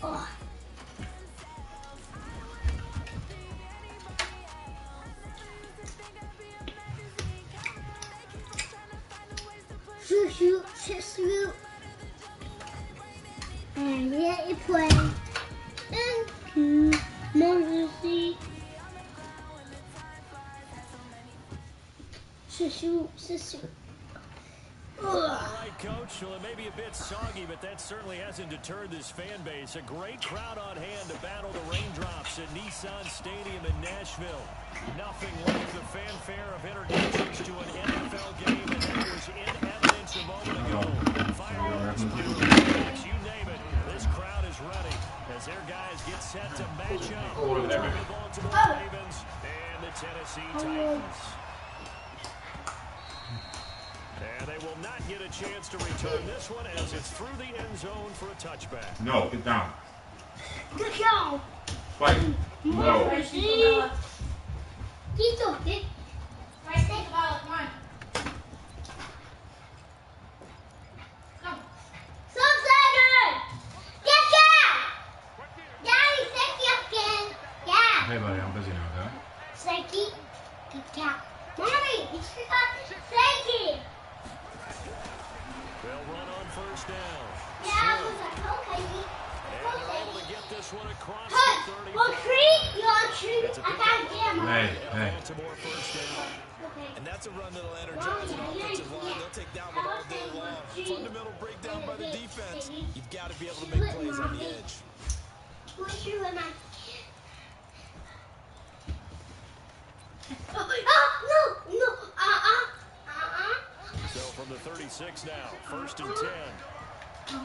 Oh. Shoot, shoot, shoot, shoot. And let it play. And emergency. Shoot, shoot, shoot, shoot. All right, Coach. Well, it may be a bit soggy, but that certainly hasn't deterred this fan base. A great crowd on hand to battle the raindrops at Nissan Stadium in Nashville. Nothing like the fanfare of introductions to an NFL game, and that was in evidence a moment ago. Fireworks, blueberries, you name it. This crowd is ready as their guys get set to match up between the Baltimore Ravens and the Tennessee Titans. And they will not get a chance to return this one as it's through the end zone for a touchback. No, get down. Good go. Fight. No. He's so big. Right, think about it. Come on. Come. Subscriber! Get down! Daddy, thank you again. Yeah. Hey, buddy, I'm busy now, okay? Psyche. Get down. Mommy, it's Psyche. They'll run on first down. Yeah, I was like, okay. And they're able to get this one across Hey, the 30. well, treat. I gotta get him. Hey. Baltimore first down. Okay. And that's a run that'll energize an offensive line. They'll take that one all day long. Fundamental breakdown by the defense. You've got to be able to make plays on the edge. What's your name? No. So from the 36 now, first and 10. No.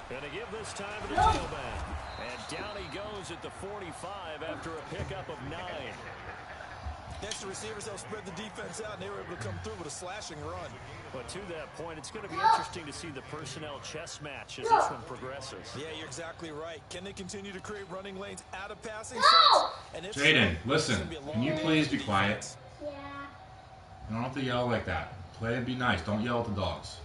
Gonna give this time to the tailback. And down he goes at the 45 after a pickup of 9. Next, the receivers help spread the defense out, and they were able to come through with a slashing run. But to that point, it's going to be interesting to see the personnel chess match as this one progresses. Yeah, you're exactly right. Can they continue to create running lanes out of passing No! sets? Jaden, listen. Can you please be quiet? Yeah. You don't have to yell like that. Play and be nice. Don't yell at the dogs.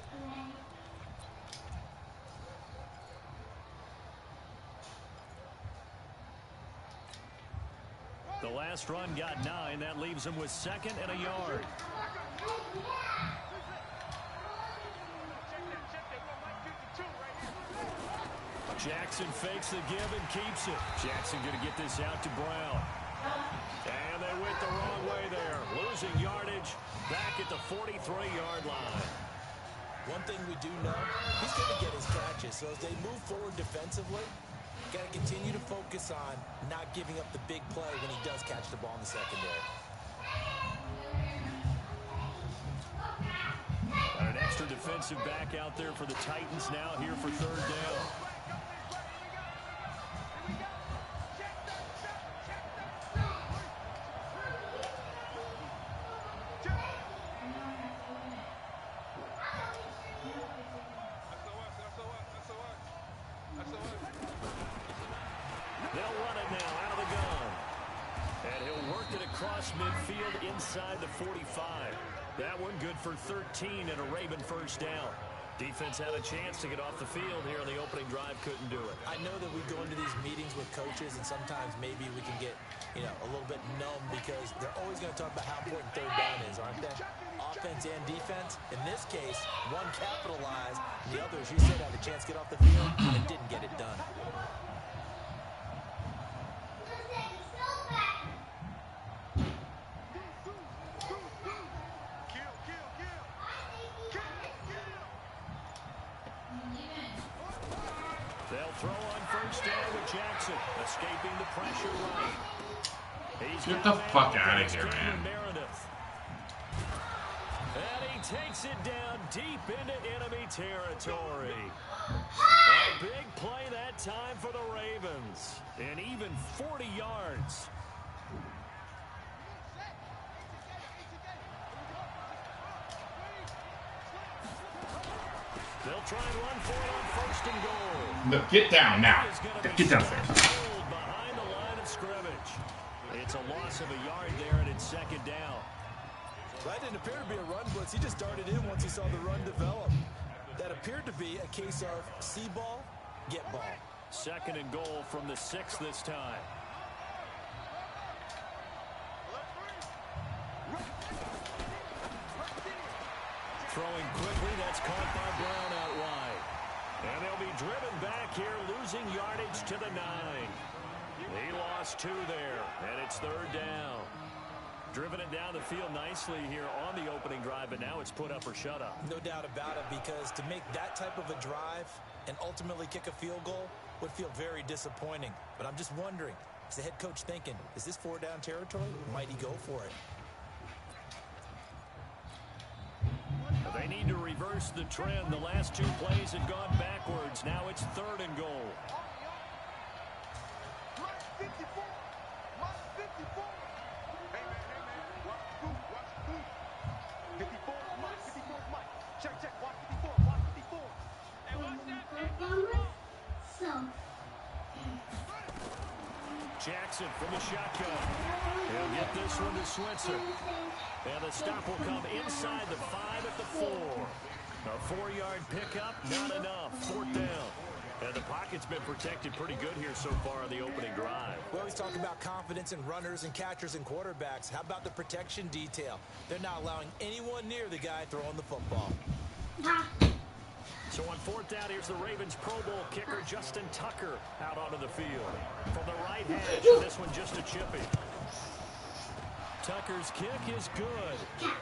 The last run got 9. That leaves him with 2nd and a yard. Jackson fakes the give and keeps it. Jackson going to get this out to Brown. And they went the wrong way there. Losing yardage back at the 43-yard line. One thing we do know, he's going to get his catches. So as they move forward defensively, got to continue to focus on not giving up the big play when he does catch the ball in the secondary. Got an extra defensive back out there for the Titans now here for 3rd down. They'll run it now out of the gun. And he'll work it across midfield inside the 45. That one good for 13 and a Raven first down. Defense had a chance to get off the field here on the opening drive, couldn't do it. I know that we go into these meetings with coaches, and sometimes maybe we can get, a little bit numb because they're always going to talk about how important 3rd down is, aren't they? Offense and defense. In this case, one capitalized, the other, as you said, had a chance to get off the field and didn't get it done. They'll throw on first down with Jackson, escaping the pressure right. Get the fuck out of here, man. And he takes it down deep into enemy territory. A big play that time for the Ravens. And even 40 yards. They'll try and run for it on 1st and goal. Look, get down now. Get downstairs. Behind the line of scrimmage. loss of a yard there, and it's second down. That didn't appear to be a run blitz. He just darted in once he saw the run develop. That appeared to be a case of see ball, get ball. Second and goal from the 6 this time. Throwing quickly, that's caught by Brown out wide. And they'll be driven back here, losing yardage to the 9. He lost 2 there, and it's third down. Driven it down the field nicely here on the opening drive, but now it's put up or shut up. No doubt about it, because to make that type of a drive and ultimately kick a field goal would feel very disappointing. But I'm just wondering, is the head coach thinking, is this 4-down territory? Might he go for it? They need to reverse the trend. The last 2 plays had gone backwards. Now it's third and goal. Jackson from the shotgun. He'll get this one to Switzer. And the stop will come inside the 5 at the 4. A 4-yard pickup, not enough. 4th down. And the pocket's been protected pretty good here so far on the opening drive. We always talk about confidence in runners and catchers and quarterbacks. How about the protection detail? They're not allowing anyone near the guy throwing the football. So on 4th down, here's the Ravens Pro Bowl kicker, Justin Tucker, out onto the field. From the right hash, this one just a chippy. Tucker's kick is good.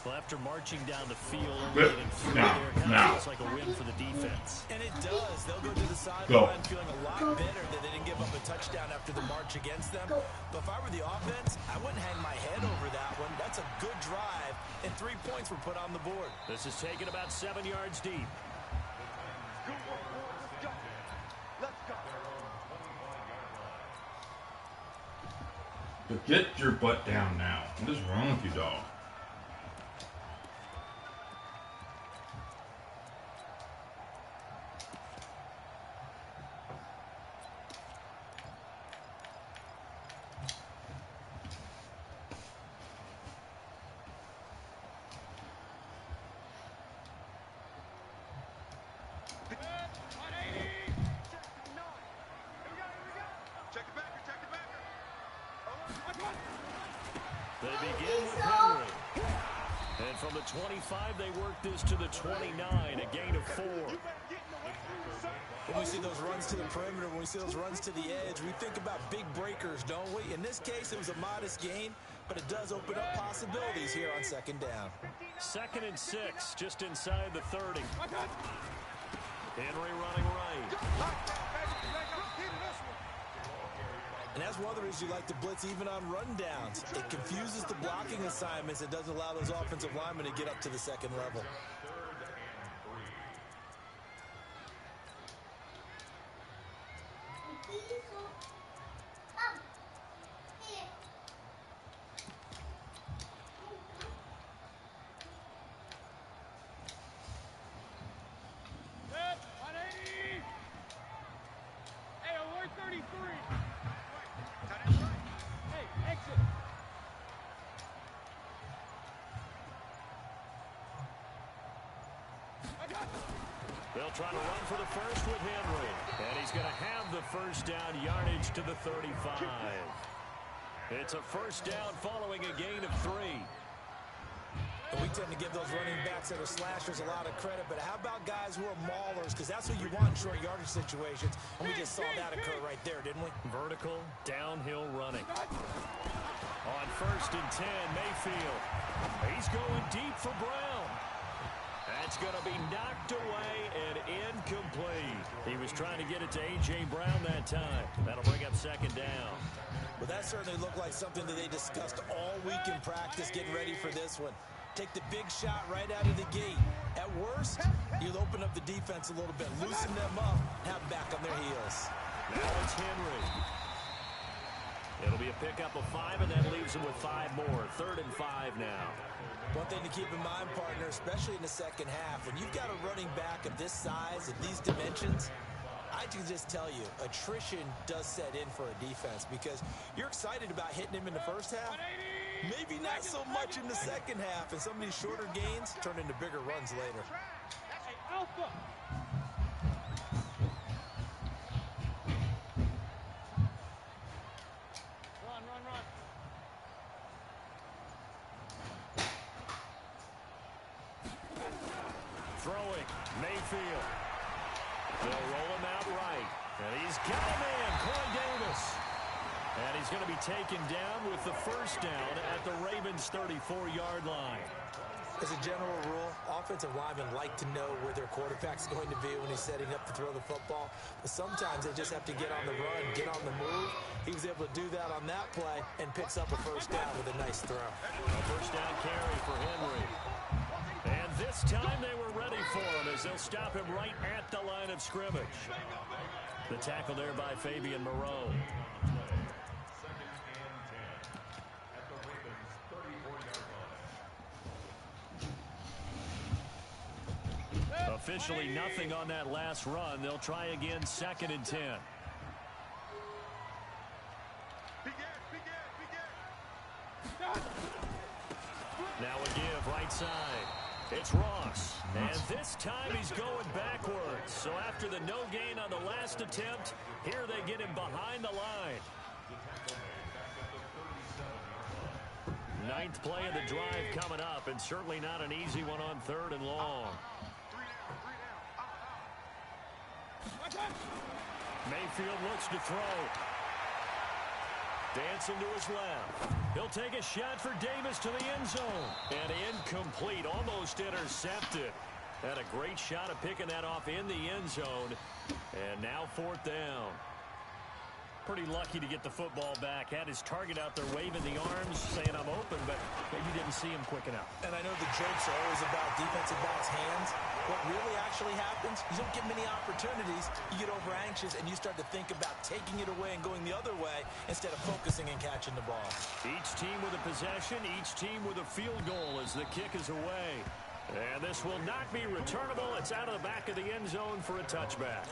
Well, after marching down the field, only getting 3 there, kind of feels like a win for the defense. And it does. They'll go to the sideline feeling a lot better that they didn't give up a touchdown after the march against them. But if I were the offense, I wouldn't hang my head over that one. That's a good drive, and 3 points were put on the board. This is taken about 7 yards deep. But get your butt down now. What is wrong with you, dog? They begin with Henry. And from the 25, they work this to the 29, a gain of 4. When we see those runs to the perimeter, when we see those runs to the edge, we think about big breakers, don't we? In this case, it was a modest gain, but it does open up possibilities here on 2nd down. 2nd and 6, just inside the 30. Henry running right. And that's one of the reasons you like to blitz even on rundowns. It confuses the blocking assignments. It doesn't allow those offensive linemen to get up to the 2nd level. They'll try to run for the first with Henry. And he's going to have the first down, yardage to the 35. It's a first down following a gain of 3. And we tend to give those running backs that are slashers a lot of credit, but how about guys who are maulers? Because that's what you want in short yardage situations. And we just saw that occur right there, didn't we? Vertical, downhill running. On 1st and 10, Mayfield. He's going deep for Brown. That's going to be knocked away and incomplete. He was trying to get it to A.J. Brown that time. That'll bring up 2nd down. Well, that certainly looked like something that they discussed all week in practice, getting ready for this one. Take the big shot right out of the gate. At worst, you'll open up the defense a little bit, loosen them up, have them back on their heels. Now it's Henry. It'll be a pickup of 5, and that leaves them with 5 more. 3rd and 5 now. One thing to keep in mind, partner, especially in the second half, when you've got a running back of this size, of these dimensions, I I can just tell you, attrition does set in for a defense because you're excited about hitting him in the first half. Maybe not so much in the second half, and some of these shorter gains turn into bigger runs later. Alpha. Run. Throwing, Mayfield. They'll roll him out right. And he's got a man, Corey Davis. And he's going to be taken down with the first down at the Ravens' 34-yard line. As a general rule, offensive linemen like to know where their quarterback's going to be when he's setting up to throw the football. But sometimes they just have to get on the run, get on the move. He was able to do that on that play and picks up a first down with a nice throw. A first down carry for Henry. And this time they were ready for him as they'll stop him right at the line of scrimmage. The tackle there by Fabian Moreau. Officially nothing on that last run. They'll try again, 2nd and 10. Now a give, right side. It's Ross. And this time he's going backwards. So after the no gain on the last attempt, here they get him behind the line. 9th play of the drive coming up, and certainly not an easy one on 3rd and long. Mayfield looks to throw. Dancing to his left. He'll take a shot for Davis to the end zone. And incomplete, almost intercepted. Had a great shot of picking that off in the end zone. And now 4th down. Pretty lucky to get the football back. Had his target out there waving the arms, saying I'm open, but maybe didn't see him quick enough. And I know the jokes are always about defensive backs' hands. What really actually happens, you don't get many opportunities. You get over anxious, and you start to think about taking it away and going the other way instead of focusing and catching the ball. Each team with a possession, each team with a field goal as the kick is away. And this will not be returnable. It's out of the back of the end zone for a touchback.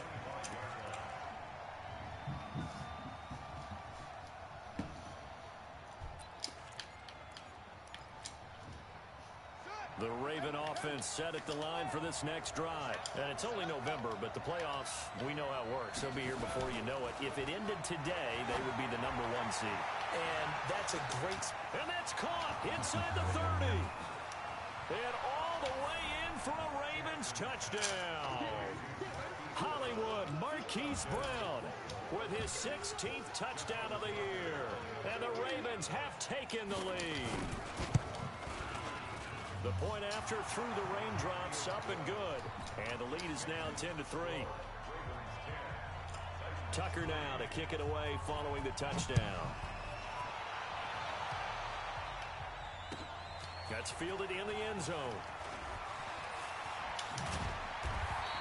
The Raven offense set at the line for this next drive. And it's only November, but the playoffs, we know how it works. They'll be here before you know it. If it ended today, they would be the #1 seed. And that's a great... And that's caught inside the 30. And all the way in for a Ravens touchdown. Hollywood Marquise Brown with his 16th touchdown of the year. And the Ravens have taken the lead. The point after through the raindrops, up and good. And the lead is now 10-3. Tucker now to kick it away following the touchdown. That's fielded in the end zone.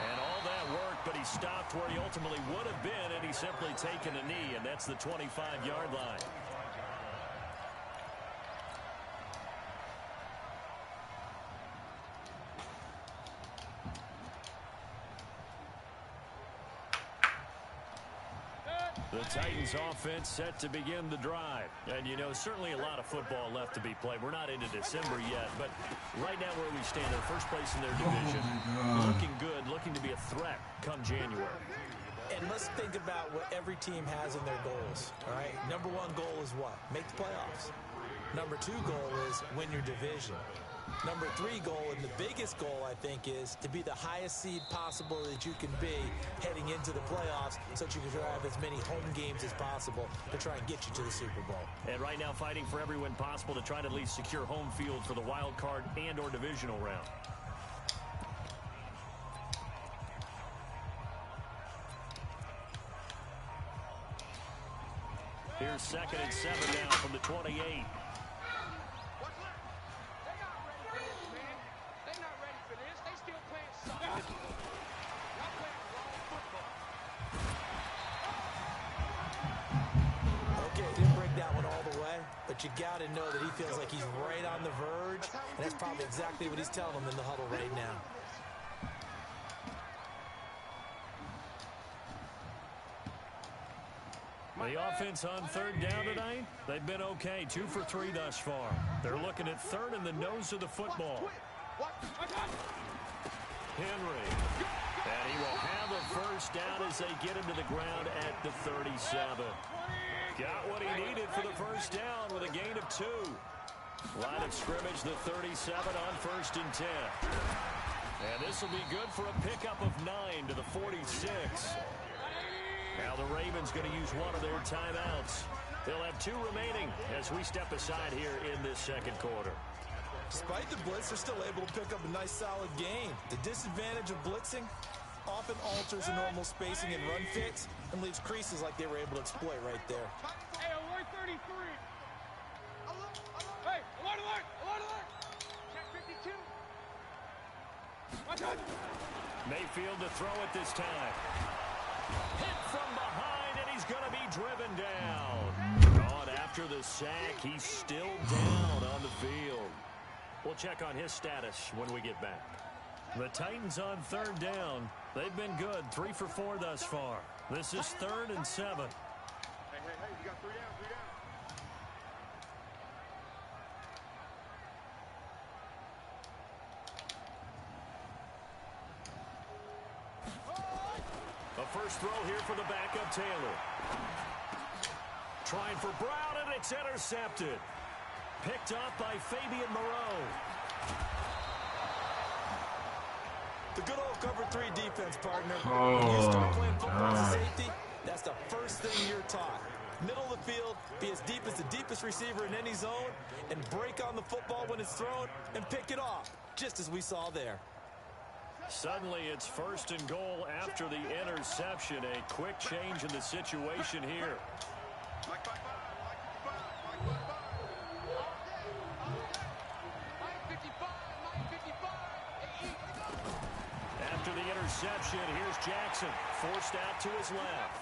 And all that work, but he stopped where he ultimately would have been, and he's simply taken a knee, and that's the 25-yard line. The Titans offense set to begin the drive. And, you know, certainly a lot of football left to be played. We're not into December yet, but right now where we stand, they're first place in their division. Looking good, looking to be a threat come January. And let's think about what every team has in their goals, all right? #1 goal is what? Make the playoffs. #2 goal is win your division. #3 goal, and the biggest goal, I think, is to be the highest seed possible that you can be heading into the playoffs so that you can have as many home games as possible to try and get you to the Super Bowl. And right now fighting for every win possible to try to at least secure home field for the wild card and or divisional round. Here's 2nd and 7 now from the 28. But you got to know that he feels like he's right on the verge, and that's probably exactly what he's telling them in the huddle right now. The offense on third down tonight, they've been okay. 2 for 3 thus far. They're looking at third in the nose of the football. Henry. And he will have a first down as they get him to the ground at the 37. Got what he needed for the first down with a gain of 2. Line of scrimmage, the 37 on 1st and 10. And this will be good for a pickup of 9 to the 46. Now the Ravens going to use one of their timeouts. They'll have 2 remaining as we step aside here in this second quarter. Despite the blitz, they're still able to pick up a nice, solid gain. The disadvantage of blitzing often alters the normal spacing and run fits and leaves creases like they were able to exploit right there. Hey, alert 33. Hey, alert, alert, alert, alert. Check 52. Watch out. Mayfield to throw it this time. Hit from behind, and he's going to be driven down. Gone after the sack. He's still down on the field. We'll check on his status when we get back. The Titans on third down. They've been good. 3 for 4 thus far. This is 3rd and 7. Hey, you got 3 down, 3 down. A first throw here for the backup Taylor. Trying for Brown, and it's intercepted. Picked up by Fabian Moreau. The good old cover 3 defense, partner. Oh, when you start playing football as a God. safety, that's the first thing you're taught. Middle of the field, be as deep as the deepest receiver in any zone, and break on the football when it's thrown and pick it off, just as we saw there. Suddenly it's 1st and goal after the interception. A quick change in the situation here. Mike 55, Mike 55, Mike 55. Mike 55, After the interception, here's Jackson. Forced out to his left.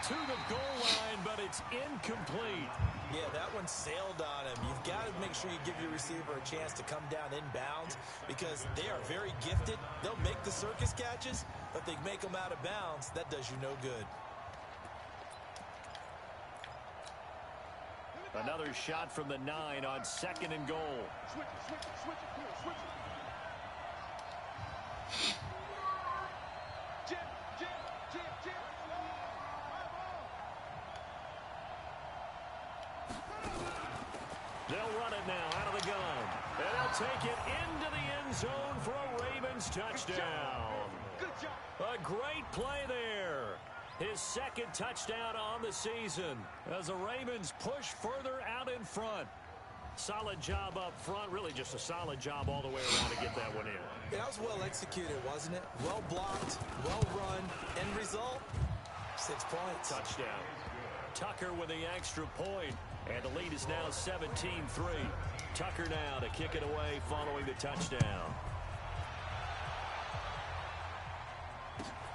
To the goal line, but it's incomplete. Yeah, that one sailed on him. You've got to make sure you give your receiver a chance to come down inbounds because they are very gifted. They'll make the circus catches, but if they make them out of bounds, that does you no good. Another shot from the 9 on 2nd and goal. Switch it. Jim. They'll run it now out of the gun. And they'll take it into the end zone for a Ravens touchdown. Good job. A great play there. His 2nd touchdown on the season as the Ravens push further out in front. Solid job up front. Really just a solid job all the way around to get that one in. That was well executed, wasn't it? Well blocked, well run. End result, 6 points. Touchdown. Tucker with the extra point. And the lead is now 17-3. Tucker now to kick it away following the touchdown.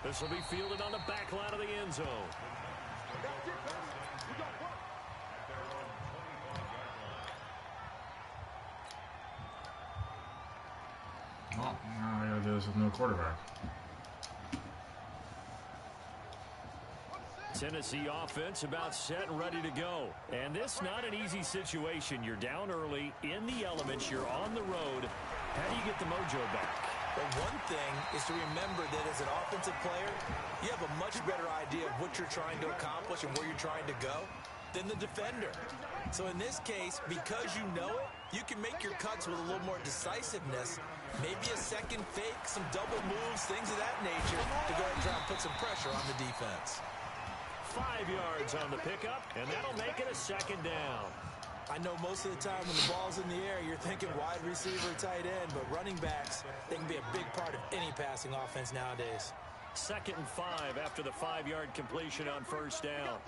This will be fielded on the back line of the end zone. Well, now I gotta do this with no quarterback. Tennessee offense about set and ready to go. And this not an easy situation. You're down early, in the elements, you're on the road. How do you get the mojo back? Well, one thing is to remember that as an offensive player, you have a much better idea of what you're trying to accomplish and where you're trying to go than the defender. So in this case, because you know it, you can make your cuts with a little more decisiveness, maybe a second fake, some double moves, things of that nature to go ahead and try and put some pressure on the defense. 5 yards on the pickup, and that'll make it a 2nd down. I know most of the time when the ball's in the air, you're thinking wide receiver, tight end, but running backs, they can be a big part of any passing offense nowadays. 2nd and 5 after the 5-yard completion on 1st down.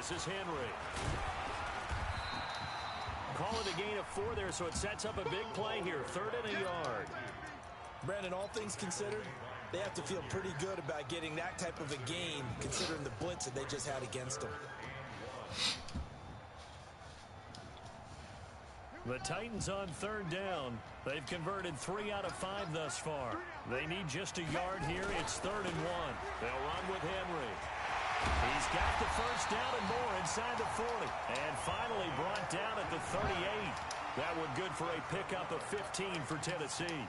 This is Henry. Call it a gain of 4 there, so it sets up a big play here. 3rd and a yard. Brandon, all things considered, They have to feel pretty good about getting that type of a gain, considering the blitz that they just had against them. The Titans on third down. They've converted 3 out of 5 thus far. They need just a yard here. It's 3rd and 1. They'll run with Henry. He's got the first down and more inside the 40. And finally brought down at the 38. That one good for a pickup of 15 for Tennessee.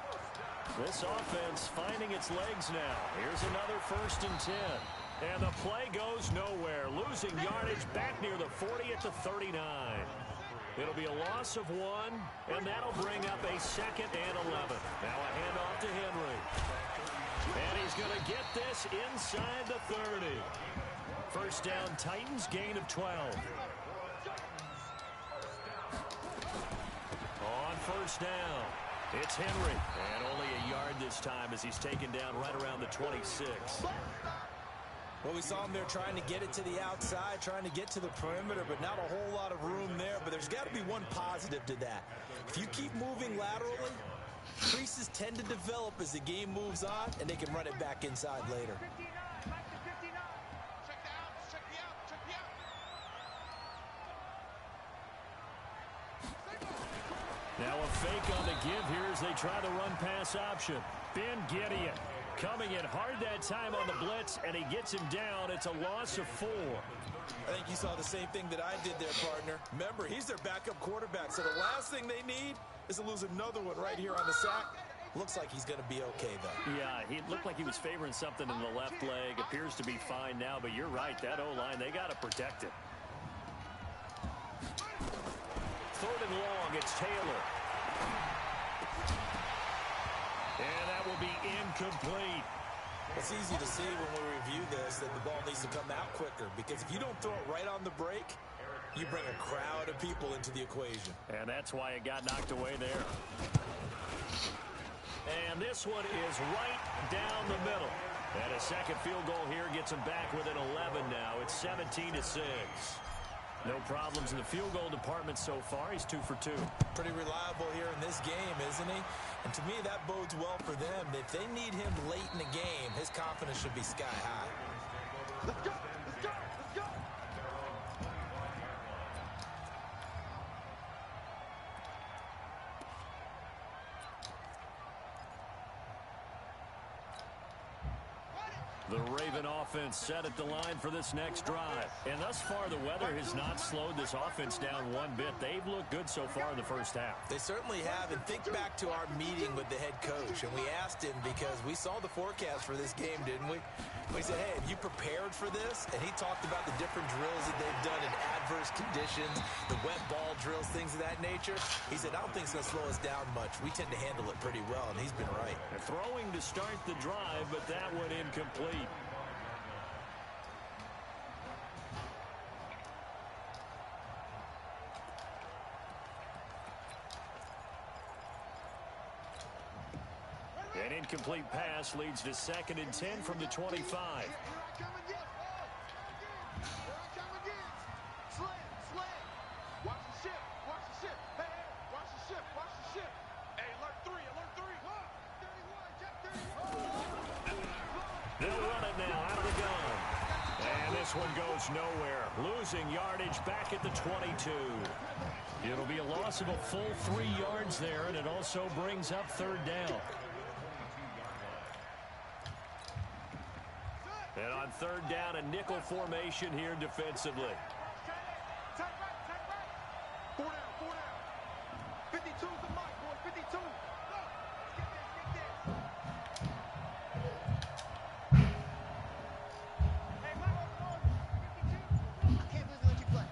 This offense finding its legs now. Here's another 1st and 10. And the play goes nowhere. Losing yardage back near the 40 at the 39. It'll be a loss of 1, and that'll bring up a 2nd and 11. Now a handoff to Henry. And he's going to get this inside the 30. First down, Titans, gain of 12. On first down, it's Henry. And only a yard this time as he's taken down right around the 26. Well, we saw him there trying to get it to the outside, trying to get to the perimeter, but not a whole lot of room there. But there's got to be one positive to that. If you keep moving laterally, creases tend to develop as the game moves on, and they can run it back inside later. Now a fake on the give here as they try the run-pass option. Ben Gideon coming in hard that time on the blitz, and he gets him down. It's a loss of 4. I think you saw the same thing that I did there, partner. Remember, he's their backup quarterback, so the last thing they need is to lose another one right here on the sack. Looks like he's going to be okay, though. Yeah, he looked like he was favoring something in the left leg. Appears to be fine now, but you're right. That O-line, they got to protect it. 3rd and long, it's Taylor. And that will be incomplete. It's easy to see when we review this that the ball needs to come out quicker, because if you don't throw it right on the break, you bring a crowd of people into the equation. And that's why it got knocked away there. And this one is right down the middle. And a second field goal here gets him back within 11 now. It's 17-6. No problems in the field goal department so far. He's 2 for 2. Pretty reliable here in this game, isn't he? And to me, that bodes well for them. If they need him late in the game, his confidence should be sky high. Let's go! Let's go! Let's go! The Raven offense set at the line for this next drive. And thus far, the weather has not slowed this offense down one bit. They've looked good so far in the first half. They certainly have. And think back to our meeting with the head coach. And we asked him, because we saw the forecast for this game, didn't we? We said, hey, have you prepared for this? And he talked about the different drills that they've done in adverse conditions, the wet ball drills, things of that nature. He said, I don't think it's going to slow us down much. We tend to handle it pretty well, and he's been right. They're throwing to start the drive, but that one incomplete. An incomplete pass leads to 2nd and 10 from the 25. Here I come again. Here I come again. Slam, slam. Watch the ship. Watch the ship. Hey, hey. Watch the ship. Watch the ship. Hey, alert 3. Alert 3. 31. Jack 31. They'll run it now out of the gun. And this one goes nowhere. Losing yardage back at the 22. It'll be a loss of a full 3 yards there, and it also brings up 3rd down. And on 3rd down, a nickel formation here defensively. Take right. 4 down, 4 down. 52's the mark, boy. 52. Go. Get this. Hey, Mike. 52. I can't believe they let you play.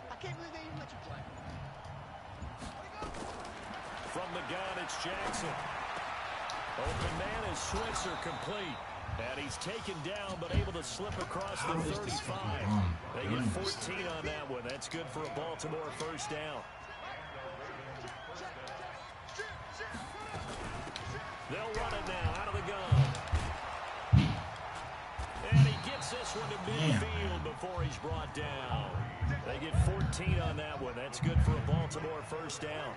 I can't believe they even let you play. From the gun, it's Jackson. Open man is Switzer, complete. And he's taken down, but able to slip across the 35. They get 14 on that one. That's good for a Baltimore first down. They'll run it now out of the gun. And he gets this one to midfield before he's brought down. They get 14 on that one. That's good for a Baltimore first down.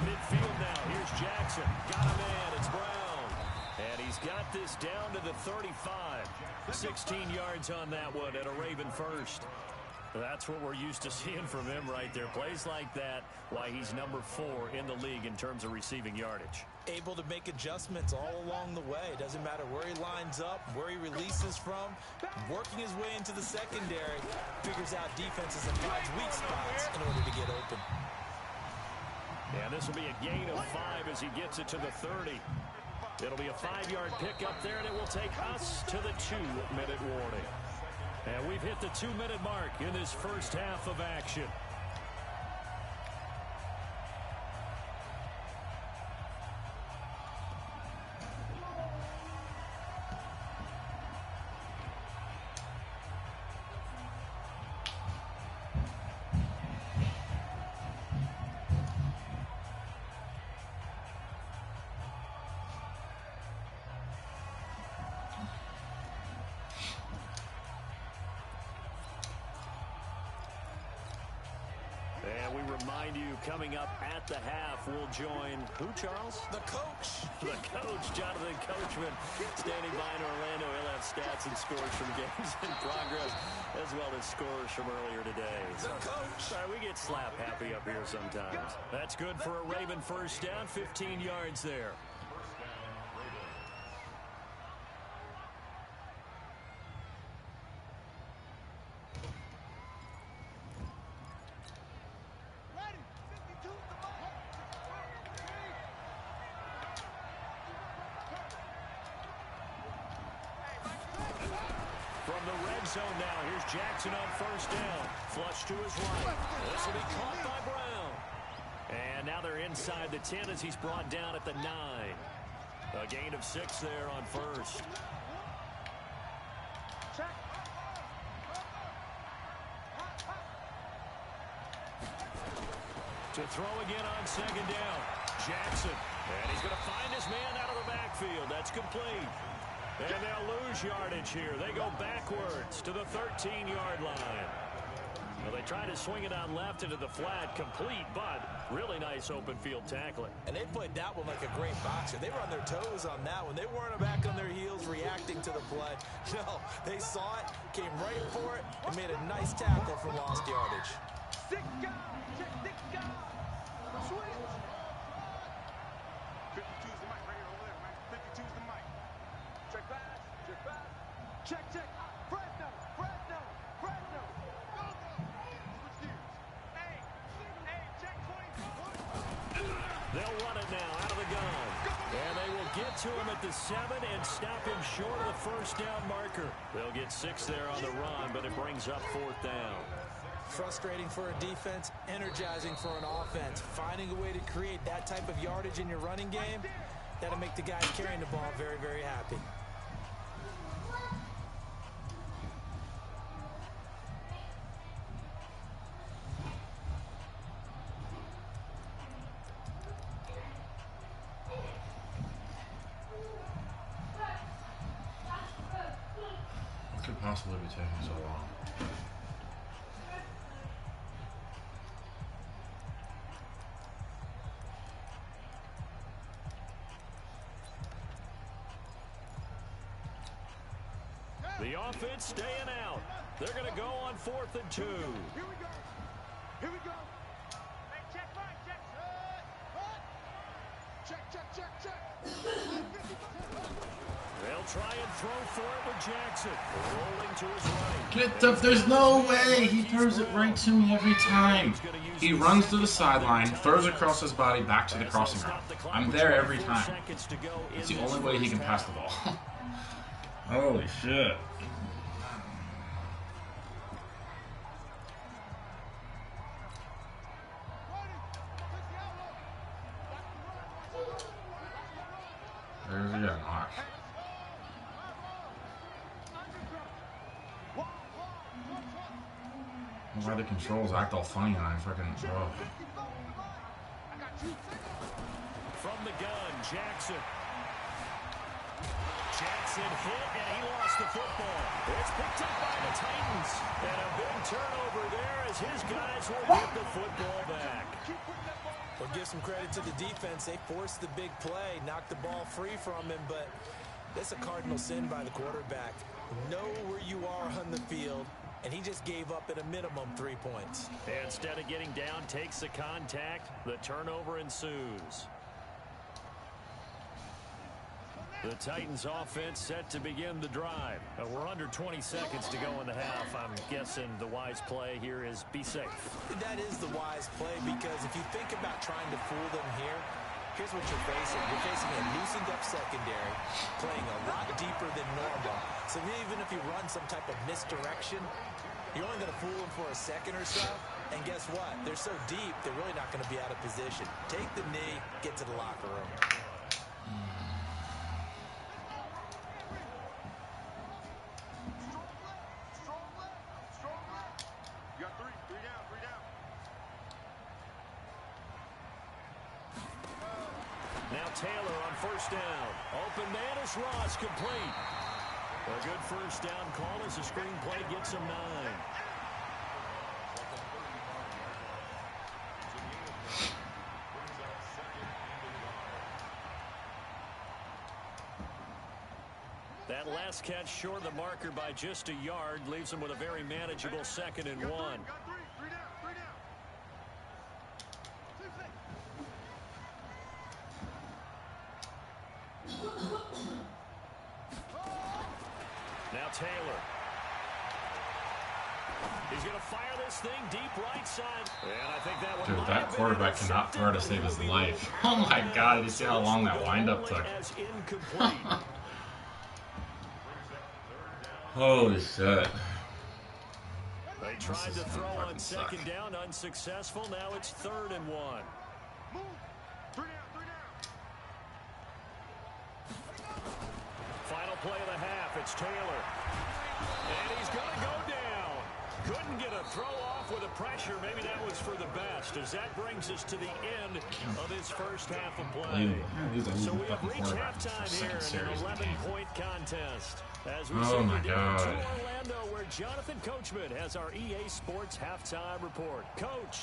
midfield now. Here's Jackson. Got a man. It's Brown. And he's got this down to the 35. 16 yards on that one at a Raven first. That's what we're used to seeing from him right there. Plays like that, why he's number 4 in the league in terms of receiving yardage. Able to make adjustments all along the way. Doesn't matter where he lines up, where he releases from. Working his way into the secondary. Figures out defenses and finds weak spots in order to get open. And this will be a gain of 5 as he gets it to the 30. It'll be a 5-yard pickup there, and it will take us to the 2-minute warning. And we've hit the 2-minute mark in this first half of action. And we remind you, coming up at the half, we'll join who, Charles? The coach. The coach, Jonathan Coachman, standing by in Orlando. He'll have stats and scores from games in progress, as well as scores from earlier today. The coach. Sorry, we get slap happy up here sometimes. That's good for a Raven first down, 15 yards there. From the red zone now, here's Jackson on first down. Flush to his right. This will be caught by Brown. And now they're inside the 10 as he's brought down at the 9. A gain of 6 there on first. To throw again on second down. Jackson. And he's going to find his man out of the backfield. That's complete. And they'll lose yardage here. They go backwards to the 13-yard line. Well, they try to swing it on left into the flat, complete, but really nice open field tackling. And they played that one like a great boxer. They were on their toes on that one. They weren't back on their heels reacting to the play. No, they saw it, came right for it, and made a nice tackle for lost yardage. They'll run it now out of the gun. And they will get to him at the 7 and stop him short of the first down marker. They'll get 6 there on the run, but it brings up 4th down. Frustrating for a defense, energizing for an offense. Finding a way to create that type of yardage in your running game, that'll make the guys carrying the ball very, very happy. What could possibly be taking so long? The offense staying out. They're going to go on 4th and 2. Here we go. Here we go. Hey, check, right, check. Check. They'll try and throw for it with Jackson. Rolling to his right. Get up, there's no way! He throws it right to me every time. He runs to the sideline, throws across his body back to the crossing route. I'm there every time. It's the only way he can pass the ball. Holy shit. There's a knock. Why the controls act all funny and I fucking From the gun, Jackson. Jackson hit, and he lost the football. It's picked up by the Titans. And a big turnover there as his guys will get the football back. Well, give some credit to the defense. They forced the big play, knocked the ball free from him, but that's a cardinal sin by the quarterback. Know where you are on the field, and he just gave up at a minimum 3 points. Instead of getting down, takes the contact. The turnover ensues. The Titans offense set to begin the drive. We're under 20 seconds to go in the half. I'm guessing the wise play here is be safe. That is the wise play, because if you think about trying to fool them here, here's what you're facing. You're facing a loosened up secondary, playing a lot deeper than normal. So even if you run some type of misdirection, you're only going to fool them for a second or so. And guess what? They're so deep, they're really not going to be out of position. Take the knee, get to the locker room. Now Taylor on first down. Open man is Ross, complete. A good first down call as the screen play gets him 9. That last catch short of the marker by just a yard leaves him with a very manageable 2nd and 1. Now Taylor. He's going to fire this thing deep right side. And I think that one. Dude, that quarterback cannot throw to save his life. Oh my God, did you see how long that windup took? Holy shit. They tried to throw on 2nd down, unsuccessful. Now it's 3rd and 1. Final play of the half. It's Taylor. And he's going to go down. Couldn't get a throw off with the pressure. Maybe that was for the best, as that brings us to the end of this first half of play. So we have reached halftime here in an 11-point contest. As we send you down to Orlando, where Jonathan Coachman has our EA Sports halftime report. Coach.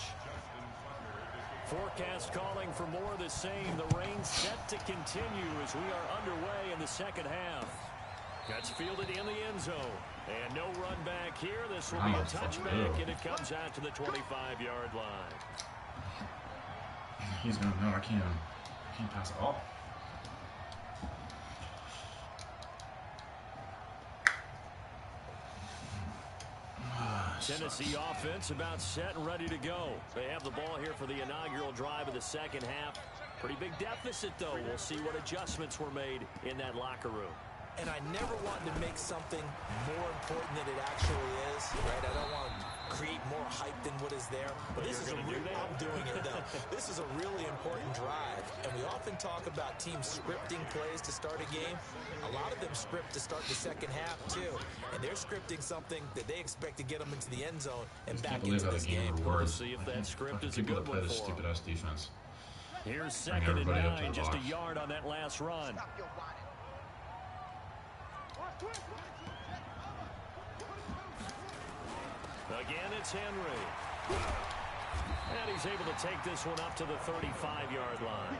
Forecast calling for more of the same. The rain set to continue as we are underway in the second half. That's fielded in the end zone. And no run back here. This will be a touchback, and it comes out to the 25-yard line. He's going to know I can't pass at all. Tennessee offense about set and ready to go. They have the ball here for the inaugural drive of the second half. Pretty big deficit, though. We'll see what adjustments were made in that locker room. And I never wanted to make something more important than it actually is, right? I don't want to create more hype than what is there. But this is I'm doing it, though. This is a really important drive. And we often talk about teams scripting plays to start a game. A lot of them script to start the second half, too. And they're scripting something that they expect to get them into the end zone and back into this game. We'll see if that script is a good one for them. Stupid-ass defense. Here's 2nd and 9, just a yard on that last run. Again, it's Henry. And he's able to take this one up to the 35-yard line.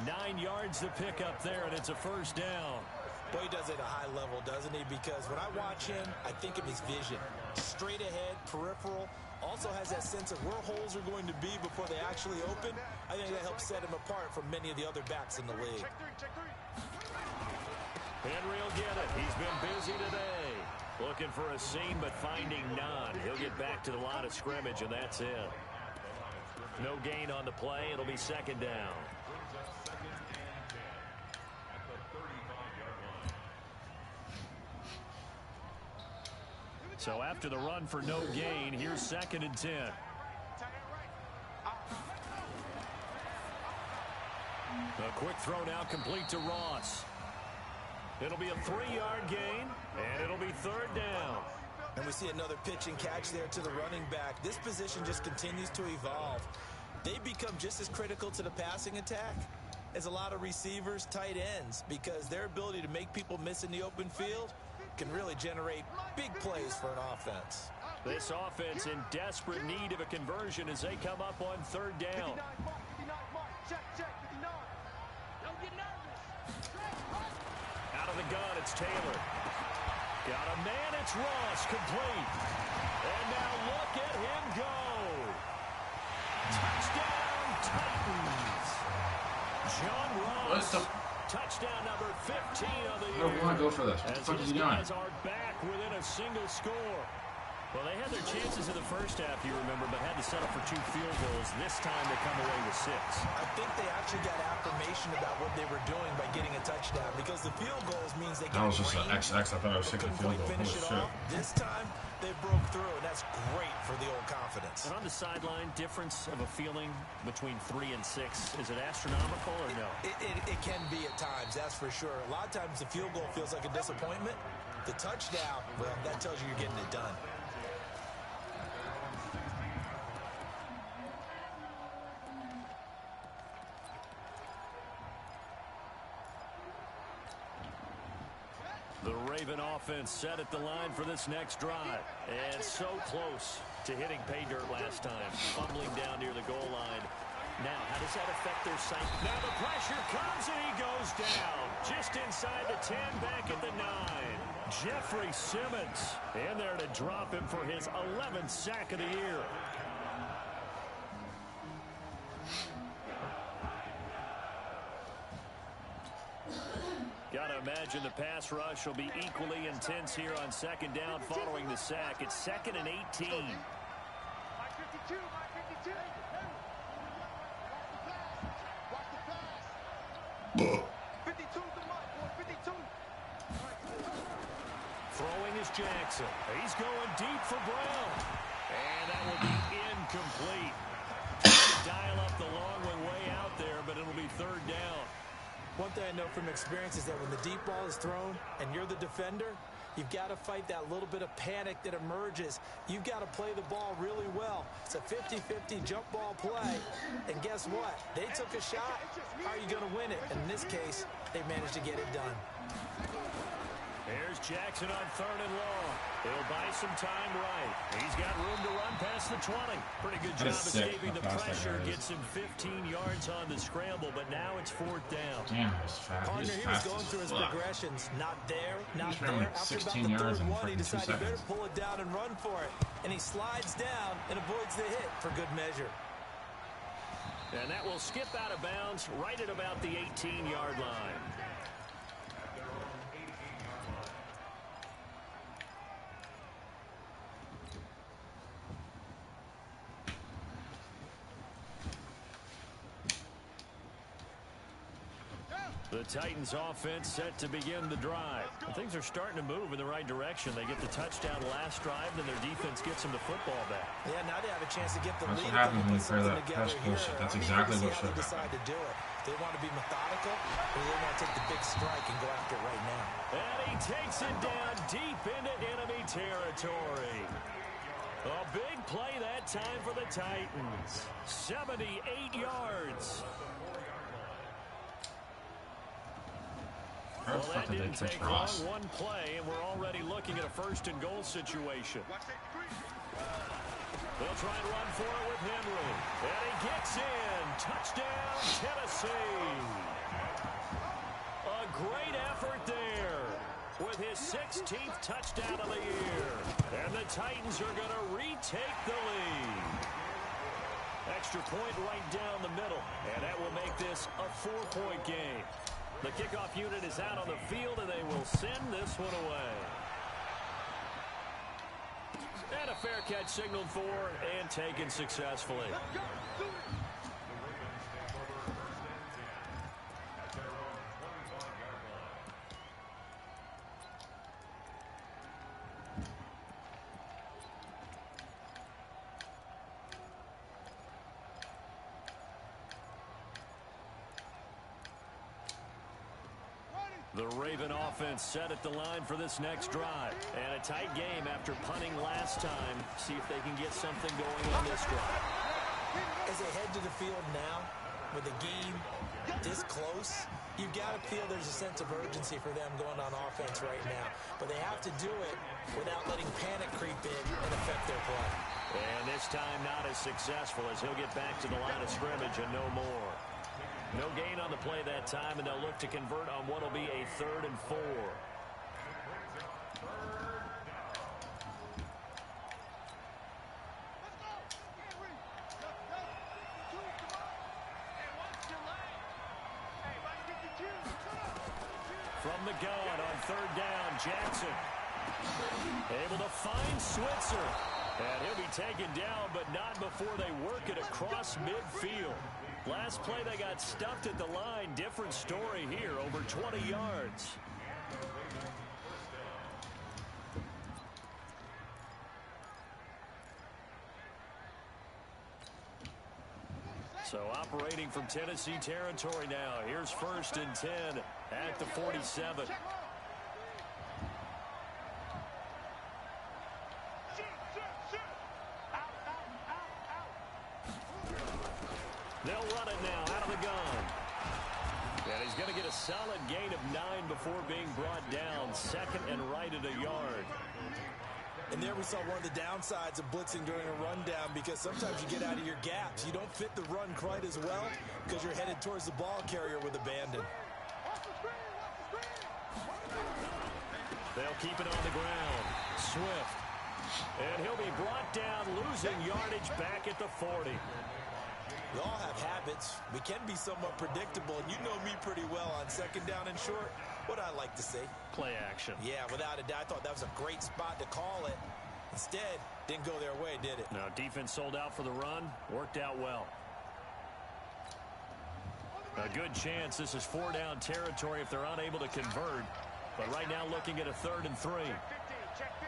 9 yards to pick up there, and it's a first down. Boy, he does it at a high level, doesn't he? Because when I watch him, I think of his vision. Straight ahead, peripheral. Also has that sense of where holes are going to be before they actually open. I think that helps set him apart from many of the other backs in the league. Henry will get it. He's been busy today. Looking for a seam, but finding none. He'll get back to the line of scrimmage, and that's it. No gain on the play. It'll be 2nd down. So after the run for no gain, here's 2nd and 10. A quick throw now complete to Ross. It'll be a 3-yard gain, and it'll be 3rd down. And we see another pitch and catch there to the running back. This position just continues to evolve. They become just as critical to the passing attack is a lot of receivers, tight ends, because their ability to make people miss in the open field can really generate big plays for an offense. This offense in desperate need of a conversion as they come up on third down. 59 mark, check, 59. Don't get nervous. Out of the gun, it's Taylor. Got a man, it's Ross, complete. And now look at him go. Touchdown, Titans. John Ross. Touchdown number 15 of the year. I don't want to go for this. What the fuck is he doing? Guys are back within a single score. Well, they had their chances in the first half, you remember, but had to settle for 2 field goals. This time they come away with 6. I think they actually got affirmation about what they were doing by getting a touchdown, because the field goals means they got That was just an XX. I thought I was taking a field goal. Holy shit. This time they broke through, and that's great for the old confidence. And on the sideline, difference of a feeling between 3 and 6, is it astronomical or no? It can be at times, that's for sure. A lot of times the field goal feels like a disappointment. The touchdown, well, that tells you you're getting it done. The Raven offense set at the line for this next drive. And so close to hitting pay dirt last time. Fumbling down near the goal line. Now, how does that affect their sight? Now the pressure comes and he goes down. Just inside the 10, back at the 9. Jeffrey Simmons in there to drop him for his 11th sack of the year. Got to imagine the pass rush will be equally intense here on second down following the sack. It's 2nd and 18. My 52, my 52. Watch the pass. 52 the mark, boy, 52. Throwing is Jackson. He's going deep for Brown. And that will be incomplete. Dial up the long one way out there, but it'll be 3rd down. One thing I know from experience is that when the deep ball is thrown and you're the defender, you've got to fight that little bit of panic that emerges. You've got to play the ball really well. It's a 50-50 jump ball play. And guess what? They took a shot. How are you going to win it? And in this case, they managed to get it done. There's Jackson on 3rd and long. He'll buy some time right. He's got room to run past the 20. Pretty good job escaping the pressure. Gets him 15 yards on the scramble, but now it's 4th down. Damn, he was fast. Partner, he was going through his progressions. Not there, not there. After about the 3rd one, he decided he better pull it down and run for it. And he slides down and avoids the hit for good measure. And that will skip out of bounds right at about the 18-yard line. The Titans offense set to begin the drive. Things are starting to move in the right direction. They get the touchdown last drive, then their defense gets them the football back. Yeah, now they have a chance to get the lead. That's what happens when you play that pass bullshit. That's exactly what should decide to do it. They want to be methodical, or they want to take the big strike and go after it right now. And he takes it down deep into enemy territory. A big play that time for the Titans. 78 yards. Well, that didn't take long. One play, and we're already looking at a 1st and goal situation. They'll try and run for it with Henry. And he gets in. Touchdown, Tennessee. A great effort there with his 16th touchdown of the year. And the Titans are going to retake the lead. Extra point right down the middle. And that will make this a 4-point game. The kickoff unit is out on the field, and they will send this one away. And a fair catch signaled for and taken successfully. The Raven offense set at the line for this next drive. And a tight game after punting last time. See if they can get something going on this drive. As they head to the field now, with a game this close, you've got to feel there's a sense of urgency for them going on offense right now. But they have to do it without letting panic creep in and affect their play. And this time not as successful as he'll get back to the line of scrimmage and no more. No gain on the play that time, and they'll look to convert on what will be a 3rd and 4. From the gun on 3rd down, Jackson. Able to find Switzer. And he'll be taken down, but not before they work it across midfield. Last play, they got stuffed at the line. Different story here, over 20 yards. So operating from Tennessee territory now. Here's 1st and 10 at the 47. They'll run it now out of the gun. And he's going to get a solid gain of 9 before being brought down. 2nd and right at a yard. And there we saw one of the downsides of blitzing during a rundown, because sometimes you get out of your gaps. You don't fit the run quite as well because you're headed towards the ball carrier with abandon. They'll keep it on the ground. Swift. And he'll be brought down, losing yardage back at the 40. We all have habits. We can be somewhat predictable, and you know me pretty well on 2nd down and short. What I like to say? Play action. Yeah, without a doubt. I thought that was a great spot to call it. Instead, didn't go their way, did it? No, defense sold out for the run. Worked out well. A good chance this is 4-down territory if they're unable to convert. But right now looking at a 3rd and 3. Check 50.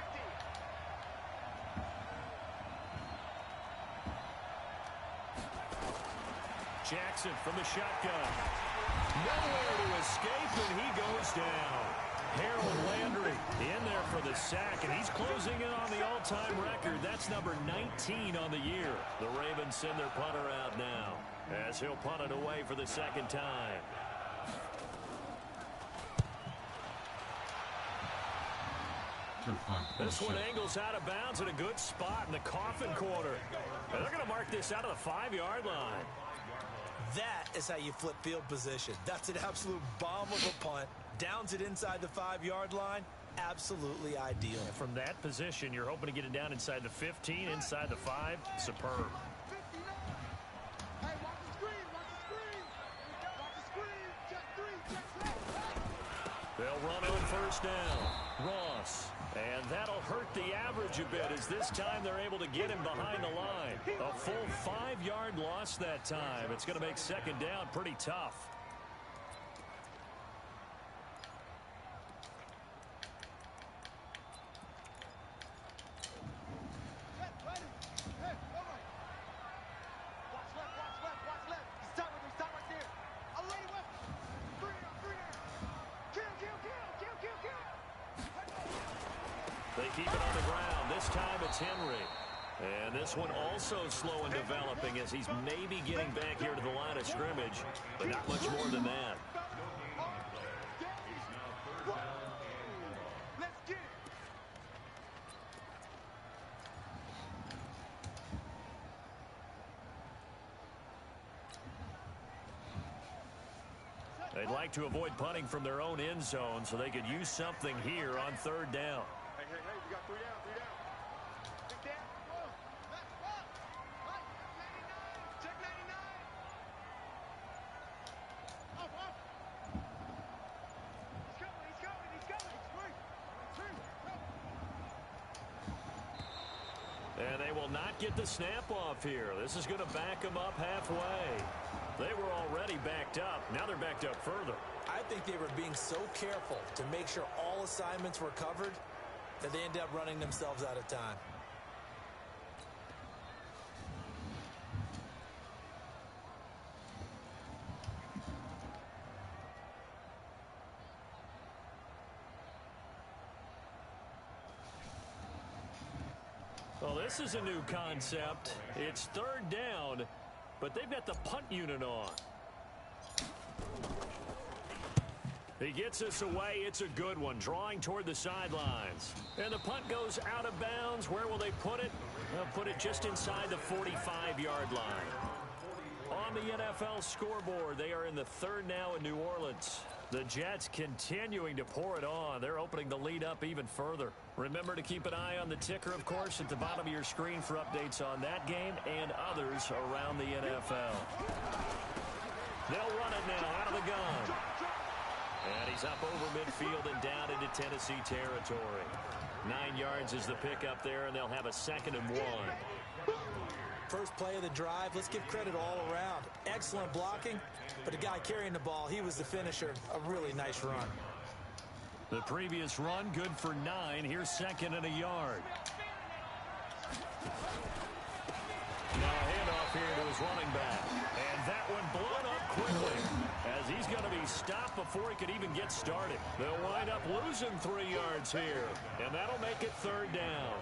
Jackson from the shotgun. Nowhere to escape, and he goes down. Harold Landry in there for the sack, and he's closing in on the all-time record. That's number 19 on the year. The Ravens send their punter out now as he'll punt it away for the 2nd time. This one angles out of bounds at a good spot in the coffin corner. And they're going to mark this out of the 5-yard line. That is how you flip field position. That's an absolute bomb of a punt. Downs it inside the 5-yard line. Absolutely ideal. And from that position, you're hoping to get it down inside the 15, inside the 5. Superb. Hey, watch the screen. Watch the screen. Watch the screen. Check 3. They'll run on 1st down. Ross. And that'll hurt the average a bit, as this time they're able to get him behind the line. A full 5-yard loss that time. It's going to make 2nd down pretty tough. They keep it on the ground. This time it's Henry. And this one also slow in developing, as he's maybe getting back here to the line of scrimmage, but not much more than that. Let's get it. They'd like to avoid punting from their own end zone, so they could use something here on 3rd down. Hey, we got 3 down, 3 down. Check that. Let's walk. Right, 99. Check 99. Up. He's coming. And they will not get the snap off here. This is going to back them up halfway. They were already backed up. Now they're backed up further. I think they were being so careful to make sure all assignments were covered that they ended up running themselves out of time. Well, this is a new concept. It's 3rd down, but they've got the punt unit on. He gets us away. It's a good one, drawing toward the sidelines. And the punt goes out of bounds. Where will they put it? They'll put it just inside the 45-yard line. On the NFL scoreboard, they are in the third now in New Orleans. The Jets continuing to pour it on. They're opening the lead up even further. Remember to keep an eye on the ticker, of course, at the bottom of your screen for updates on that game and others around the NFL. They'll run it now out of the gun. And he's up over midfield and down into Tennessee territory. 9 yards is the pickup there, and they'll have a 2nd and 1. First play of the drive, let's give credit all around. Excellent blocking, but the guy carrying the ball, he was the finisher. A really nice run. The previous run, good for 9. Here's 2nd and a yard. Now a handoff here to his running back. And that one blown up quickly, as he's going to be stopped before he could even get started. They'll wind up losing 3 yards here, and that'll make it 3rd down.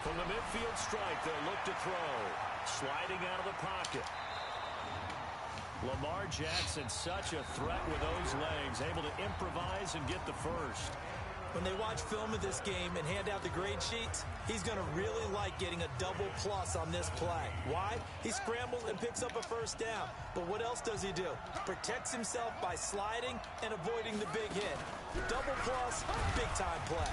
From the midfield strike, they'll look to throw. Sliding out of the pocket. Lamar Jackson, such a threat with those legs, able to improvise and get the first. When they watch film of this game and hand out the grade sheets, he's going to really like getting a double plus on this play. Why? He scrambles and picks up a 1st down. But what else does he do? Protects himself by sliding and avoiding the big hit. Double plus, big-time play.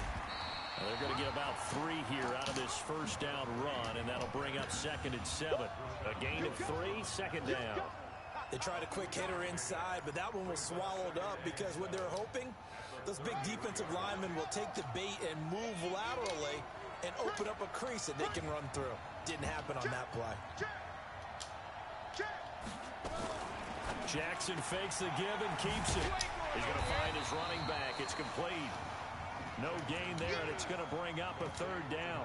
Well, they're going to get about 3 here out of this 1st down run, and that'll bring up 2nd and 7. A gain of 3, 2nd down. They tried a quick hitter inside, but that one was swallowed up because what they're hoping, those big defensive linemen will take the bait and move laterally and open up a crease that they can run through. Didn't happen on that play. Jackson fakes the give and keeps it. He's going to find his running back. It's complete. No gain there, and it's going to bring up a 3rd down.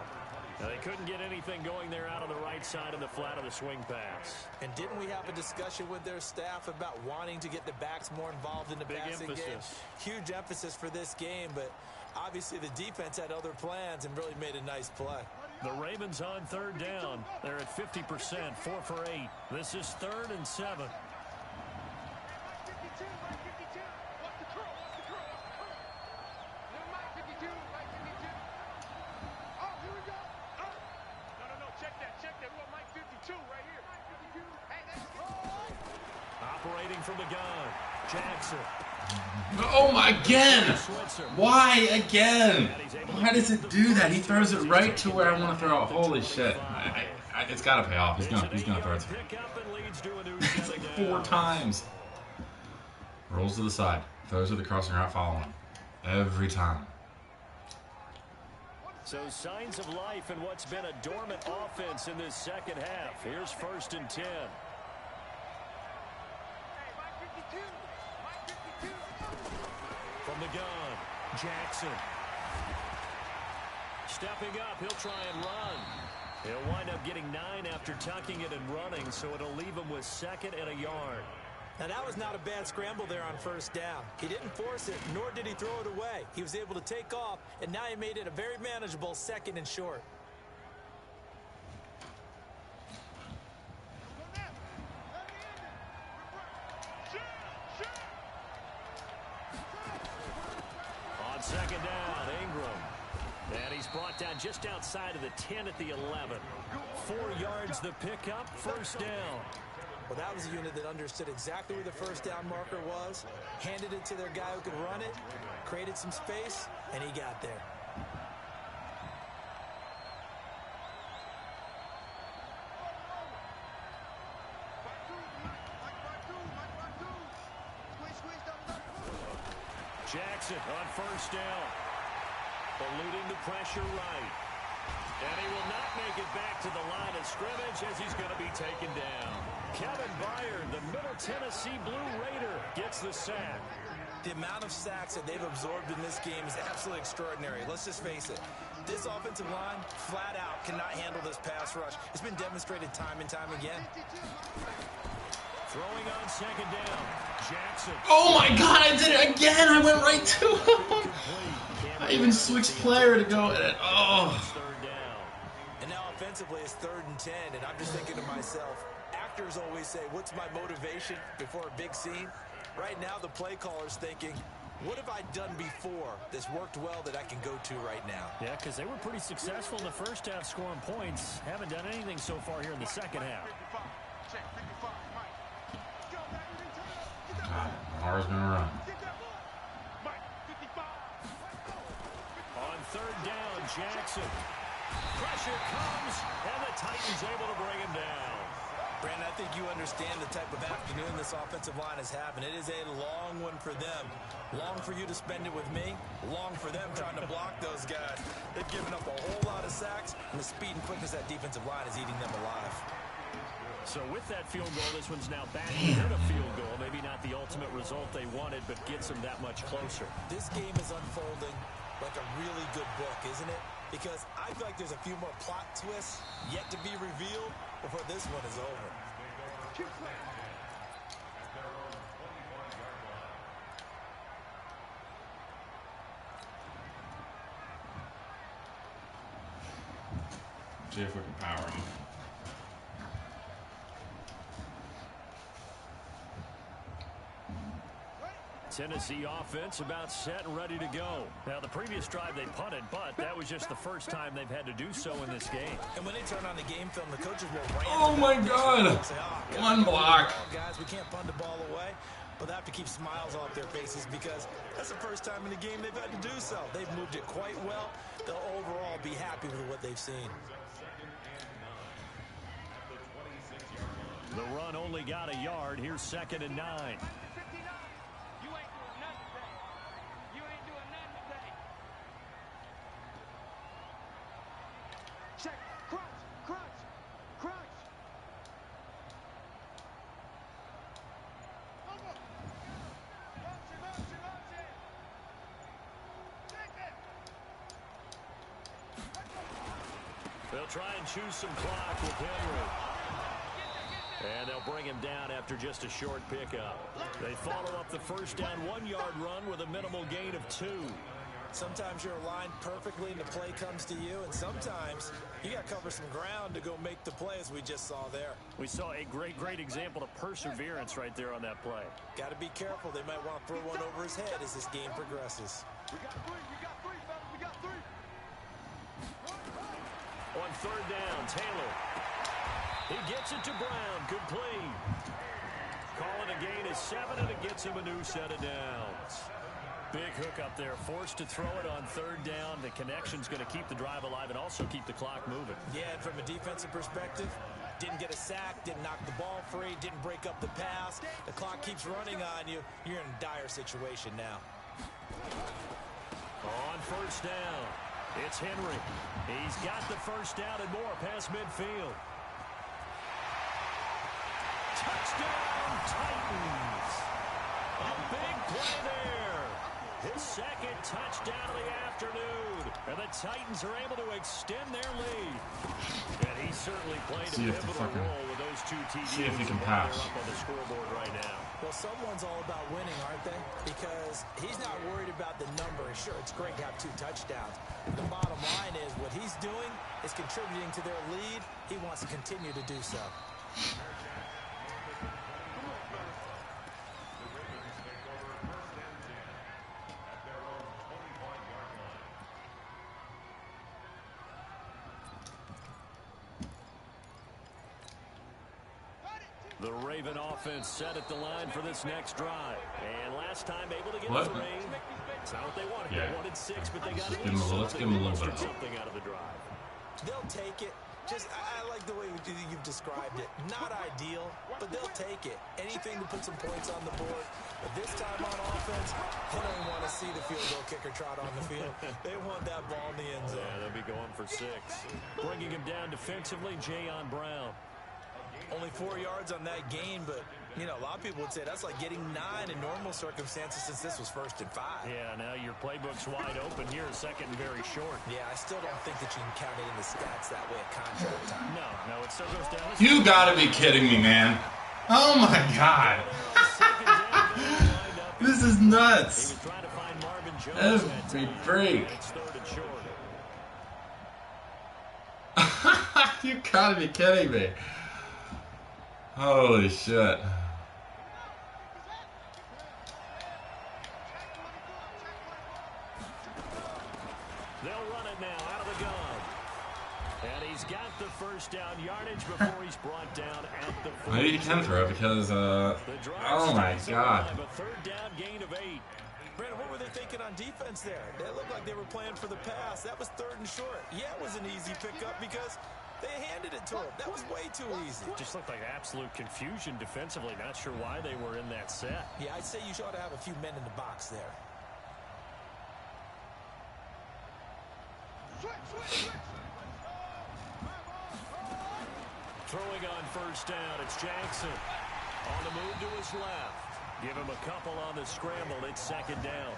Now, they couldn't get anything going there out on the right side of the flat of the swing pass. And didn't we have a discussion with their staff about wanting to get the backs more involved in the passing game? Huge emphasis for this game, but obviously the defense had other plans and really made a nice play. The Ravens on 3rd down. They're at 50%, 4 for 8. This is 3rd and 7. Operating from the gun, Jackson. Oh, again! Why again? Why does it do that? He throws it right to where I want to throw it. Holy shit. It's got to pay off. He's gonna throw it to me. It's like 4 times. Rolls to the side. Throws to the crossing route following. Every time. So signs of life in what's been a dormant offense in this 2nd half. Here's 1st and 10. From the gun, Jackson. Stepping up, he'll try and run. He'll wind up getting 9 after tucking it and running, so it'll leave him with 2nd and a yard. Now, that was not a bad scramble there on 1st down. He didn't force it, nor did he throw it away. He was able to take off, and now he made it a very manageable 2nd and short. On 2nd down, Ingram. And he's brought down just outside of the 10 at the 11. 4 yards the pickup, 1st down. Well, that was a unit that understood exactly where the 1st down marker was, handed it to their guy who could run it, created some space, and he got there. Jackson on 1st down. Eluding the pressure right. And he will not make it back to the line of scrimmage as he's going to be taken down. Kevin Byard, the Middle Tennessee Blue Raider, gets the sack. The amount of sacks that they've absorbed in this game is absolutely extraordinary. Let's just face it. This offensive line, flat out, cannot handle this pass rush. It's been demonstrated time and time again. Throwing on second down, Jackson. Oh my God, I did it again. I went right to him. I even switched player to go at it. Oh. Third down. And now offensively it's 3rd and 10, and I'm just thinking to myself, actors always say, what's my motivation before a big scene? Right now the play caller's thinking, what have I done before that's worked well that I can go to right now? Yeah, because they were pretty successful in the first half scoring points. Haven't done anything so far here in the second half. God, Lamar's gonna run. On third down, Jackson. Pressure comes, and the Titans able to bring him down. Brandon, I think you understand the type of afternoon this offensive line is having. It is a long one for them. Long for you to spend it with me. Long for them trying to block those guys. They've given up a whole lot of sacks, and the speed and quickness of that defensive line is eating them alive. So with that field goal, this one's now back within a field goal. Maybe not the ultimate result they wanted, but gets them that much closer. This game is unfolding like a really good book, isn't it? Because I feel like there's a few more plot twists yet to be revealed before this one is over. See if we can power him. Tennessee offense about set and ready to go. Now, the previous drive they punted, but that was just the first time they've had to do so in this game. And when they turn on the game film, the coaches will rant. Oh my God! Say, One block. Guys, we can't punt the ball away. But they have to keep smiles off their faces because that's the first time in the game they've had to do so. They've moved it quite well. They'll overall be happy with what they've seen. The run only got a yard. Here's 2nd and 9. Check. Crunch. Crunch. Crunch. They'll try and choose some clock with Henry. And they'll bring him down after just a short pickup. They follow up the first down 1-yard run with a minimal gain of 2. Sometimes you're aligned perfectly and the play comes to you, and sometimes you got to cover some ground to go make the play, as we just saw there. We saw a great example of perseverance right there on that play. Got to be careful. They might want to throw one over his head as this game progresses. We got three, fellas. We got three. On third down, Taylor. He gets it to Brown. Complete. Calling a gain of 7, and it gets him a new set of downs. Big hook up there, forced to throw it on third down. The connection's going to keep the drive alive and also keep the clock moving. Yeah, and from a defensive perspective, didn't get a sack, didn't knock the ball free, didn't break up the pass. The clock keeps running on you. You're in a dire situation now. On first down, it's Henry. He's got the first down and more past midfield. Touchdown, Titans. A big play there. His second touchdown of the afternoon. And the Titans are able to extend their lead. And he certainly played a pivotal role with those 2 TDs. See if he can pass. Up on the scoreboard right now. Well, someone's all about winning, aren't they? Because he's not worried about the number. Sure, it's great to have 2 touchdowns. The bottom line is what he's doing is contributing to their lead. He wants to continue to do so. The Raven offense set at the line for this next drive. And last time able to get 3. It's not what they wanted. Yeah. They wanted 6, but they got let's give him a little bit of something out of the drive. They'll take it. I like the way you've described it. Not ideal, but they'll take it. Anything to put some points on the board. But this time on offense, they don't want to see the field goal kicker trot on the field. They want that ball in the end zone. Yeah, they'll be going for 6. Bringing him down defensively, Jayon Brown. Only 4 yards on that gain, but, you know, a lot of people would say that's like getting 9 in normal circumstances since this was 1st and 5. Yeah, now your playbook's wide open here, 2nd and very short. Yeah, I still don't think that you can count it in the stats that way at contract time. No, it still goes down. You gotta be kidding me, man. Oh my God. This is nuts. Every break. You gotta be kidding me. Holy shit. They'll run it now out of the gun. And he's got the first down yardage before he's brought down at the 40. Maybe he can throw because, oh my God. A 3rd down gain of 8. Brandon, what were they thinking on defense there? They looked like they were playing for the pass. That was 3rd and short. Yeah, it was an easy pickup because they handed it to him. That was way too easy. Just looked like absolute confusion defensively. Not sure why they were in that set. Yeah, I'd say you ought to have a few men in the box there. Throwing on 1st down, it's Jackson. On the move to his left. Give him a couple on the scramble. It's 2nd down.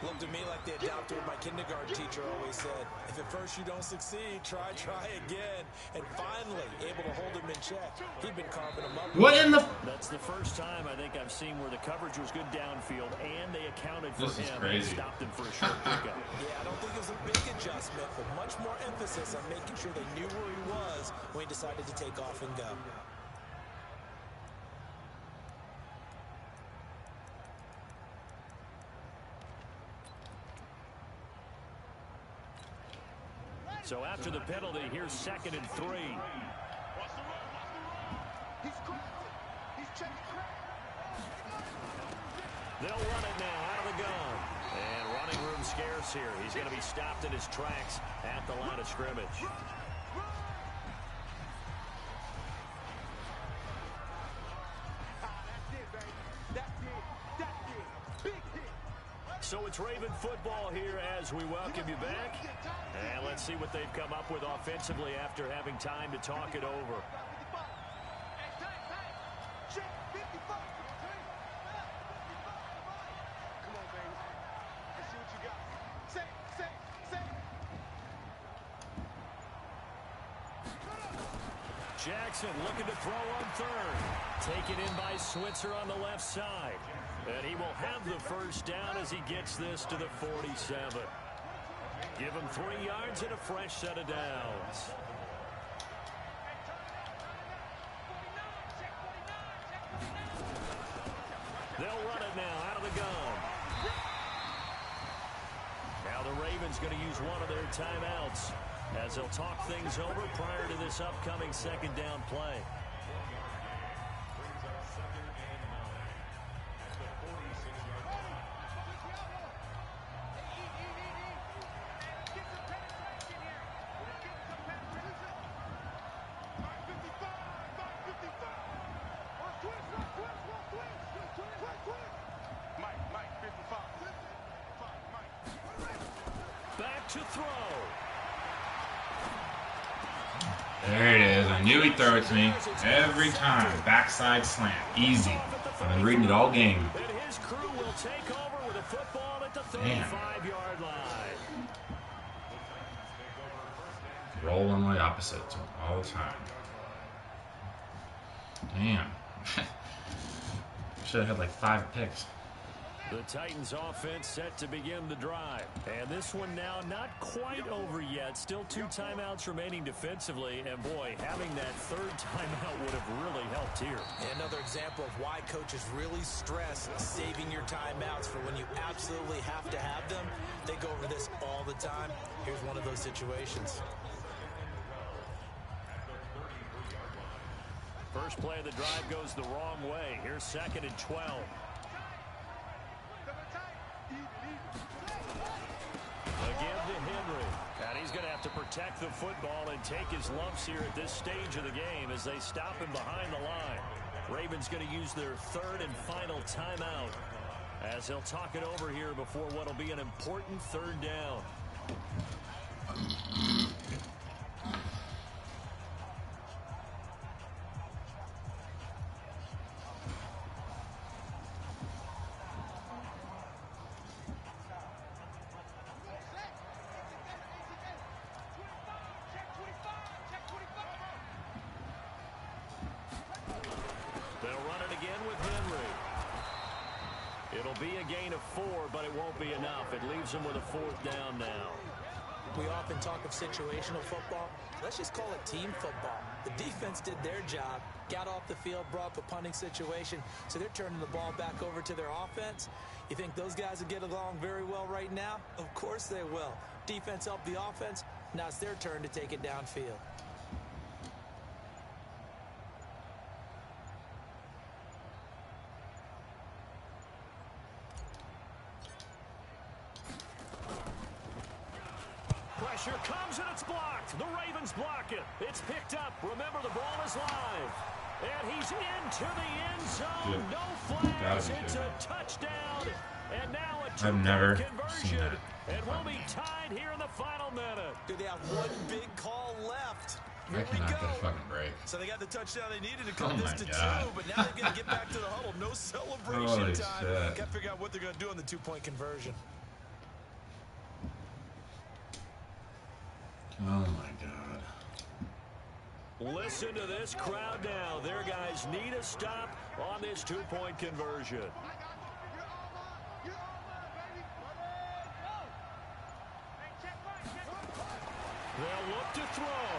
Looked to me like they adopted what my kindergarten teacher always said. If at first you don't succeed, try again. And finally, able to hold him in check. He'd been carving him up. What in the... That's the first time I think I've seen where the coverage was good downfield and they accounted for This is him crazy. and stopped him for a short pickup. Yeah, I don't think it was a big adjustment, but much more emphasis on making sure they knew where he was when he decided to take off and go. So after the penalty, here's 2nd and 3. They'll run it now out of the gun. And running room scarce here. He's going to be stopped in his tracks at the line of scrimmage. So it's Raven football here as we welcome you back. And let's see what they've come up with offensively after having time to talk it over. Jackson looking to throw on 3rd. Taken in by Switzer on the left side. And he will have the 1st down as he gets this to the 47. Give him 3 yards and a fresh set of downs. They'll run it now out of the gun. Now the Ravens going to use one of their timeouts as they'll talk things over prior to this upcoming 2nd down play. Back to throw. There it is. I knew he'd throw it to me every time. Backside slant. Easy. I've been reading it all game. And his crew will take over with a football at the 35-yard line. Roll one way opposite all the time. Damn. Should have had like 5 picks. The Titans offense set to begin the drive. And this one now not quite over yet. Still 2 timeouts remaining defensively. And boy, having that 3rd timeout would have really helped here. And another example of why coaches really stress saving your timeouts for when you absolutely have to have them. They go over this all the time. Here's one of those situations. First play of the drive goes the wrong way. Here's 2nd and 12. Again to Henry. And he's going to have to protect the football and take his lumps here at this stage of the game as they stop him behind the line. Ravens going to use their third and final timeout as they'll talk it over here before what will be an important third down. It'll be a gain of 4, but it won't be enough. It leaves them with a fourth down now. We often talk of situational football. Let's just call it team football. The defense did their job, got off the field, brought up a punting situation, so they're turning the ball back over to their offense. You think those guys will get along very well right now? Of course they will. Defense helped the offense. Now it's their turn to take it downfield. Pressure comes and it's blocked. The Ravens block it. It's picked up. Remember, the ball is live. And he's into the end zone. No flags. It's a touchdown. And now a two-point conversion. And we'll be tied here in the final minute. Do they have one big call left? I cannot get a fucking break. So they got the touchdown they needed to cut this to 2, but now they're going to get back to the huddle. No celebration time. Got to figure out what they're going to do on the two-point conversion. Oh, my God. Listen to this crowd now. Their guys need a stop on this two-point conversion. They'll look to throw.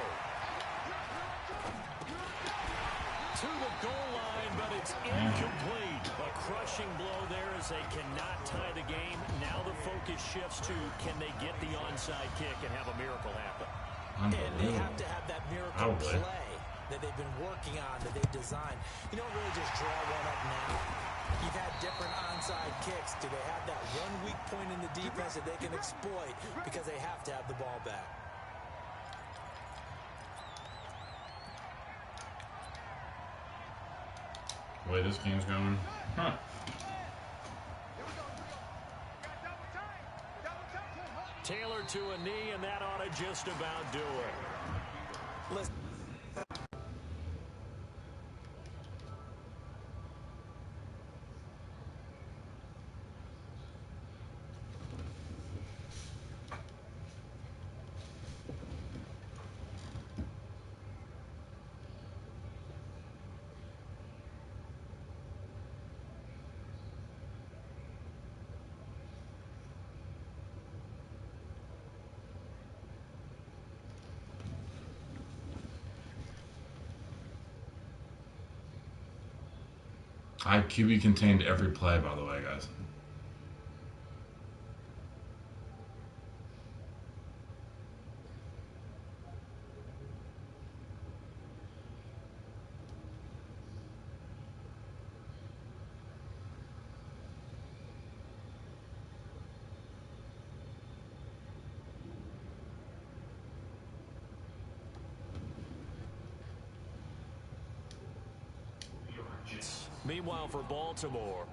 To the goal line, but it's incomplete. A crushing blow there as they cannot tie the game. Now the focus shifts to, can they get the onside kick and have a miracle happen? And they have to have that miracle play that they've been working on, that they've designed. You don't really just draw one up now. You've had different onside kicks. Do they have that one weak point in the defense that they can exploit because they have to have the ball back? The way this game's going. Huh. Taylor to a knee, and that ought to just about do it. Listen. I QB contained every play, by the way, guys. Meanwhile, for Baltimore,